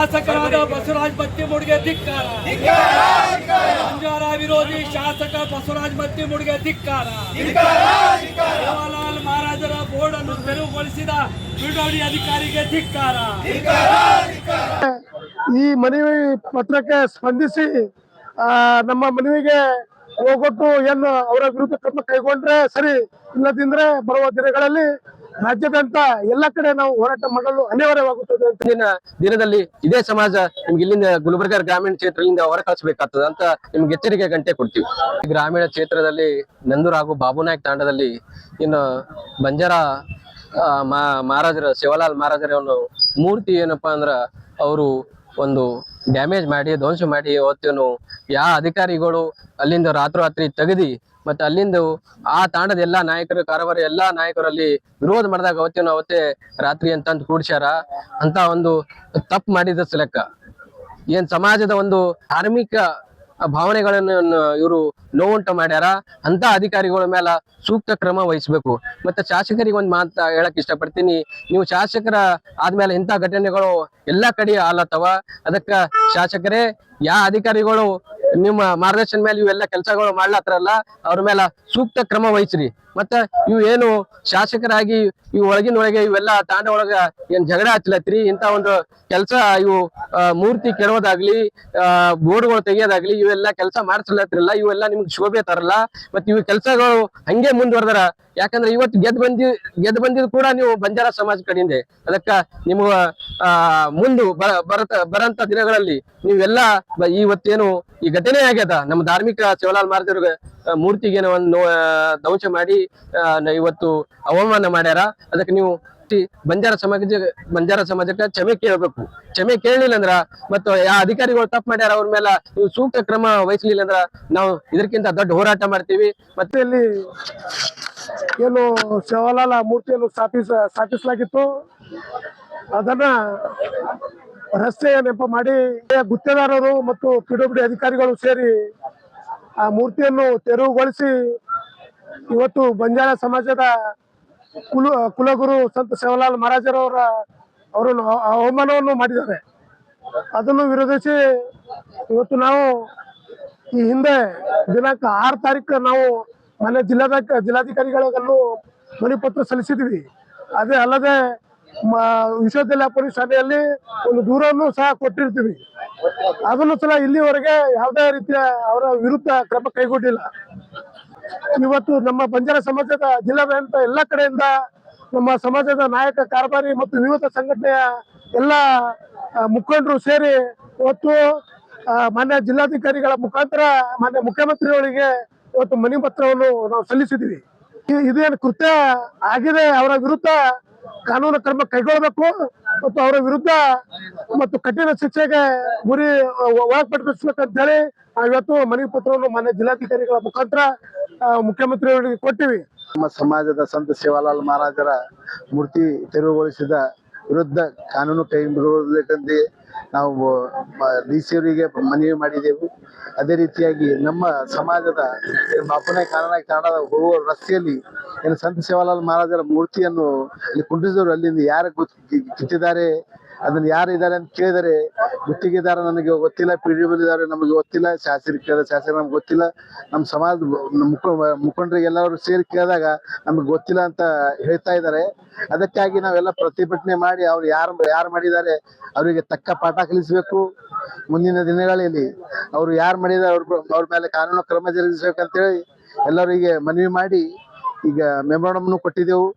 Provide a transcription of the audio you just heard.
ಶಾಸಕರಾದ ಬಸವರಾಜ ಬತ್ತಿಮೂಡಿಗೆ ಧಿಕ್ಕಾರ. ಬಂಜಾರ ವಿರೋಧಿ ಶಾಸಕ ಬಸವರಾಜ ಬತ್ತಿಮೂಡಿಗೆ ಧಿಕ್ಕಾರ. ಸೇವಾಲಾಲ್ ಮಹಾರಾಜರ ಬೋರ್ಡ್ ಅನ್ನು ತೆರವುಗೊಳಿಸಿದ ಬಿಡೋಡಿ ಅಧಿಕಾರಿಗೆ ಧಿಕ್ಕಾರ. ಈ ಮನವಿ ಪತ್ರಕ್ಕೆ ಸ್ಪಂದಿಸಿ ನಮ್ಮ ಮನವಿಗೆ ಹೋಗೊಟ್ಟು ಏನು ಅವರ ವಿರುದ್ಧ ಕ್ರಮ ಕೈಗೊಂಡ್ರೆ ಸರಿ, ಇಲ್ಲದಿದ್ರೆ ಬರುವ ದಿನಗಳಲ್ಲಿ ರಾಜ್ಯದಂತ ಎಲ್ಲ ಕಡೆ ನಾವು ಹೋರಾಟ ಮಾಡಲು ಅನಿವಾರ್ಯವಾಗುತ್ತದೆ. ದಿನದಲ್ಲಿ ಇದೇ ಸಮಾಜ ನಿಮ್ಗೆ ಇಲ್ಲಿಂದ ಗುಲ್ಬರ್ಗ ಗ್ರಾಮೀಣ ಕ್ಷೇತ್ರದಿಂದ ಹೊರ ಕಳಿಸಬೇಕಾಗ್ತದೆ ಅಂತ ನಿಮ್ಗೆ ಎಚ್ಚರಿಕೆ ಗಂಟೆ ಕೊಡ್ತೀವಿ. ಗ್ರಾಮೀಣ ಕ್ಷೇತ್ರದಲ್ಲಿ ನಂದೂರ್ ಹಾಗೂ ಬಾಬುನಾಯಕ್ ತಾಂಡದಲ್ಲಿ ಇನ್ನು ಬಂಜಾರ ಮಹಾರಾಜರ ಸೇವಾಲಾಲ್ ಮಹಾರಾಜರ ಒಂದು ಮೂರ್ತಿ ಏನಪ್ಪಾ ಅಂದ್ರ ಅವರು ಒಂದು ಡ್ಯಾಮೇಜ್ ಮಾಡಿ ಧ್ವಂಸ ಮಾಡಿ ಅವತ್ತೇನು ಯಾವ ಅಧಿಕಾರಿಗಳು ಅಲ್ಲಿಂದ ರಾತ್ರೋರಾತ್ರಿ ತೆಗೆದಿ ಮತ್ತೆ ಅಲ್ಲಿಂದ ಆ ತಾಂಡದ ಎಲ್ಲಾ ನಾಯಕರು ಕಾರವಾರ ಎಲ್ಲಾ ನಾಯಕರಲ್ಲಿ ವಿರೋಧ ಮಾಡಿದಾಗ ಅವತ್ತೇ ರಾತ್ರಿ ಅಂತಂದು ಕೂಡ್ಸ್ಯಾರ. ಅಂತ ಒಂದು ತಪ್ಪು ಮಾಡಿದ ಲೆಕ್ಕ ಏನ್ ಸಮಾಜದ ಒಂದು ಧಾರ್ಮಿಕ ಭಾವನೆಗಳನ್ನು ಇವರು ನೋವುಂಟು ಮಾಡ್ಯಾರ. ಅಂತ ಅಧಿಕಾರಿಗಳ ಮೇಲೆ ಸೂಕ್ತ ಕ್ರಮ ವಹಿಸ್ಬೇಕು. ಮತ್ತೆ ಶಾಸಕರಿಗೆ ಒಂದ್ ಮಾತು ಹೇಳಕ್ ಇಷ್ಟಪಡ್ತೀನಿ, ನೀವು ಶಾಸಕರ ಆದ್ಮೇಲೆ ಇಂಥ ಘಟನೆಗಳು ಎಲ್ಲಾ ಕಡೆ ಆಲತ್ತವ. ಅದಕ್ಕ ಶಾಸಕರೇ ಯಾವ ಅಧಿಕಾರಿಗಳು ನಿಮ್ಮ ಮಾರ್ಗದರ್ಶನ ಮೇಲೆ ಇವೆಲ್ಲ ಕೆಲಸಗಳು ಮಾಡ್ಲತ್ತಾರಲ್ಲ ಅವ್ರ ಮೇಲೆ ಸೂಕ್ತ ಕ್ರಮ ವಹಿಸ್ರಿ. ಮತ್ತ ಇವು ಏನು ಶಾಸಕರಾಗಿ ಇವು ಒಳಗಿನೊಳಗೆ ಇವೆಲ್ಲ ತಾಂಡ ಒಳಗ ಏನ್ ಜಗಳ ಹಚ್ಚಲತ್ರಿ, ಇಂತ ಒಂದು ಕೆಲಸ ಇವು ಮೂರ್ತಿ ಕೆಡೋದಾಗ್ಲಿ ಬೋರ್ಡ್ಗಳು ತೆಗಿಯೋದಾಗ್ಲಿ ಇವೆಲ್ಲ ಕೆಲಸ ಮಾಡಿಸ್ಲತ್ತಿರಲ್ಲ, ಇವೆಲ್ಲ ನಿಮ್ಗೆ ಶೋಭೆ ತರಲ್ಲ. ಮತ್ ಇವು ಕೆಲಸಗಳು ಹಂಗೆ ಮುಂದುವರೆದಾರ. ಯಾಕಂದ್ರೆ ಇವತ್ತು ಗೆದ್ದು ಬಂದಿದ್ ಕೂಡ ನೀವು ಬಂಜಾರ ಸಮಾಜ ಕಡೆಯಿಂದ. ಅದಕ್ಕ ನಿಮ್ಗ ಮುಂದೆ ಬರಂತ ದಿನಗಳಲ್ಲಿ ನೀವೆಲ್ಲ ಇವತ್ತೇನು ಈ ಘಟನೆ ಆಗ್ಯದ ನಮ್ಮ ಧಾರ್ಮಿಕ ಸೇವಾಲಾಲ್ ಮಹಾರಾಜರ ಮೂರ್ತಿಗೆ ಒಂದು ಧ್ವಂಸ ಮಾಡಿ ಇವತ್ತು ಅವಮಾನ ಮಾಡ್ಯಾರ. ಅದಕ್ಕೆ ನೀವು ಬಂಜಾರ ಸಮಾಜಕ್ಕೆ ಕ್ಷಮೆ ಕೇಳಬೇಕು. ಕ್ಷಮೆ ಕೇಳಲಿಲ್ಲ ಅಂದ್ರ ಮತ್ತು ಯಾವ ಅಧಿಕಾರಿಗಳು ತಪ್ಪು ಮಾಡ್ಯಾರ ಅವ್ರ ಮೇಲೆ ನೀವು ಸೂಕ್ತ ಕ್ರಮ ವಹಿಸಲಿಲ್ಲ ಅಂದ್ರ ನಾವು ಇದಕ್ಕಿಂತ ದೊಡ್ಡ ಹೋರಾಟ ಮಾಡ್ತೀವಿ. ಮತ್ತೆ ಇಲ್ಲಿ ಏನು ಸೇವಾಲಾಲ್ ಮೂರ್ತಿಯನ್ನು ಸ್ಥಾಪಿಸಲಾಗಿತ್ತು, ಅದನ್ನ ರಸ್ತೆ ನೆಪ ಮಾಡಿ ಗುತ್ತೇದಾರರು ಮತ್ತು ಪಿಡಬ್ಲ್ಯೂಡಿ ಅಧಿಕಾರಿಗಳು ಸೇರಿ ಆ ಮೂರ್ತಿಯನ್ನು ತೆರವುಗೊಳಿಸಿ ಇವತ್ತು ಬಂಜಾರ ಸಮಾಜದ ಕುಲಗುರು ಸಂತ ಸೇವಾಲಾಲ್ ಅವರನ್ನು ಅವಮಾನವನ್ನು ಮಾಡಿದ್ದಾರೆ. ಅದನ್ನು ವಿರೋಧಿಸಿ ಇವತ್ತು ನಾವು ಈ ಹಿಂದೆ ದಿನಾಂಕ 6 ತಾರೀಕು ನಾವು ಮನೆ ಜಿಲ್ಲಾಧಿಕಾರಿಗಳಿಗೂ ಮನವಿ ಪತ್ರ ಸಲ್ಲಿಸಿದ್ವಿ. ಅದೇ ಅಲ್ಲದೆ ವಿಶ್ವವಿದ್ಯಾಲಯ ಪೊಲೀಸ್ ಠಾಣೆಯಲ್ಲಿ ಒಂದು ದೂರನ್ನು ಸಹ ಕೊಟ್ಟಿರ್ತೀವಿ. ಅದನ್ನು ಸಹ ಇಲ್ಲಿವರೆಗೆ ಯಾವುದೇ ರೀತಿಯ ಅವರ ವಿರುದ್ಧ ಕ್ರಮ ಕೈಗೊಂಡಿಲ್ಲ. ಇವತ್ತು ನಮ್ಮ ಬಂಜಾರ ಸಮಾಜದ ಜಿಲ್ಲಾದ್ಯಂತ ಎಲ್ಲ ಕಡೆಯಿಂದ ನಮ್ಮ ಸಮಾಜದ ನಾಯಕ ಕಾರ್ಬಾರಿ ಮತ್ತು ವಿವಿಧ ಸಂಘಟನೆಯ ಎಲ್ಲ ಮುಖಂಡರು ಸೇರಿ ಇವತ್ತು ಮಾನ್ಯ ಜಿಲ್ಲಾಧಿಕಾರಿಗಳ ಮುಖಾಂತರ ಮಾನ್ಯ ಮುಖ್ಯಮಂತ್ರಿಯವರಿಗೆ ಇವತ್ತು ಮನವಿ ಪತ್ರವನ್ನು ನಾವು ಸಲ್ಲಿಸಿದ್ವಿ. ಇದೇನು ಕೃತ್ಯ ಆಗಿದೆ, ಅವರ ವಿರುದ್ಧ ಕಾನೂನು ಕ್ರಮ ಕೈಗೊಳ್ಳಬೇಕು ಮತ್ತು ಅವರ ವಿರುದ್ಧ ಮತ್ತು ಕಠಿಣ ಶಿಕ್ಷೆಗೆ ಗುರಿ ಒಳಪಡಿಸಬೇಕಂತ ಹೇಳಿ ಇವತ್ತು ಮನವಿ ಪತ್ರವನ್ನು ಮಾನ್ಯ ಜಿಲ್ಲಾಧಿಕಾರಿಗಳ ಮುಖಾಂತರ ಮುಖ್ಯಮಂತ್ರಿಯವರಿಗೆ ಕೊಟ್ಟಿವಿ. ನಮ್ಮ ಸಮಾಜದ ಸಂತ ಸೇವಾಲಾಲ್ ಮಹಾರಾಜರ ಮೂರ್ತಿ ತೆರವುಗೊಳಿಸಿದ ವಿರುದ್ಧ ಕಾನೂನು ಕೈಗೊಳ್ಳಬೇಕೆಂದು ನಾವು DC ಅವರಿಗೆ ಮನವಿ ಮಾಡಿದೆವು. ಅದೇ ರೀತಿಯಾಗಿ ನಮ್ಮ ಸಮಾಜದ ಬಾಪುನಾಯಕ್ ತಾಂಡದ ಹೋಗುವ ರಸ್ತೆಯಲ್ಲಿ ಏನು ಸಂತ ಸೇವಾಲಾಲ್ ಮಹಾರಾಜರ ಮೂರ್ತಿಯನ್ನು ಇಲ್ಲಿ ಕುಂಡಿಸಿದವರು ಅಲ್ಲಿಂದ ಯಾರು ಕಿತ್ತಿದ್ದಾರೆ, ಅದನ್ನ ಯಾರು ಇದ್ದಾರೆ ಅಂತ ಕೇಳಿದರೆ ಗುತ್ತಿಗೆದಾರ ನನಗೆ ಗೊತ್ತಿಲ್ಲ, PWD ನಮಗೆ ಗೊತ್ತಿಲ್ಲ, ಶಾಸಕರು ನಮ್ಗೆ ಗೊತ್ತಿಲ್ಲ, ನಮ್ಮ ಸಮಾಜದ ಮುಖಂಡರಿಗೆ ಎಲ್ಲರೂ ಸೇರಿ ಕೇಳಿದಾಗ ನಮ್ಗೆ ಗೊತ್ತಿಲ್ಲ ಅಂತ ಹೇಳ್ತಾ ಇದ್ದಾರೆ. ಅದಕ್ಕಾಗಿ ನಾವೆಲ್ಲ ಪ್ರತಿಭಟನೆ ಮಾಡಿ ಅವ್ರು ಯಾರು ಮಾಡಿದ್ದಾರೆ ಅವರಿಗೆ ತಕ್ಕ ಪಾಠ ಕಲಿಸಬೇಕು. ಮುಂದಿನ ದಿನಗಳಲ್ಲಿ ಅವ್ರು ಯಾರು ಮಾಡಿದ್ದಾರೆ ಅವ್ರ ಮೇಲೆ ಕಾನೂನು ಕ್ರಮ ಜರುಗಿಸ್ಬೇಕಂತೇಳಿ ಎಲ್ಲರಿಗೆ ಮನವಿ ಮಾಡಿ ಈಗ ಮೆಮೊರಾಂಡಮ್ ಕೊಟ್ಟಿದ್ದೆವು.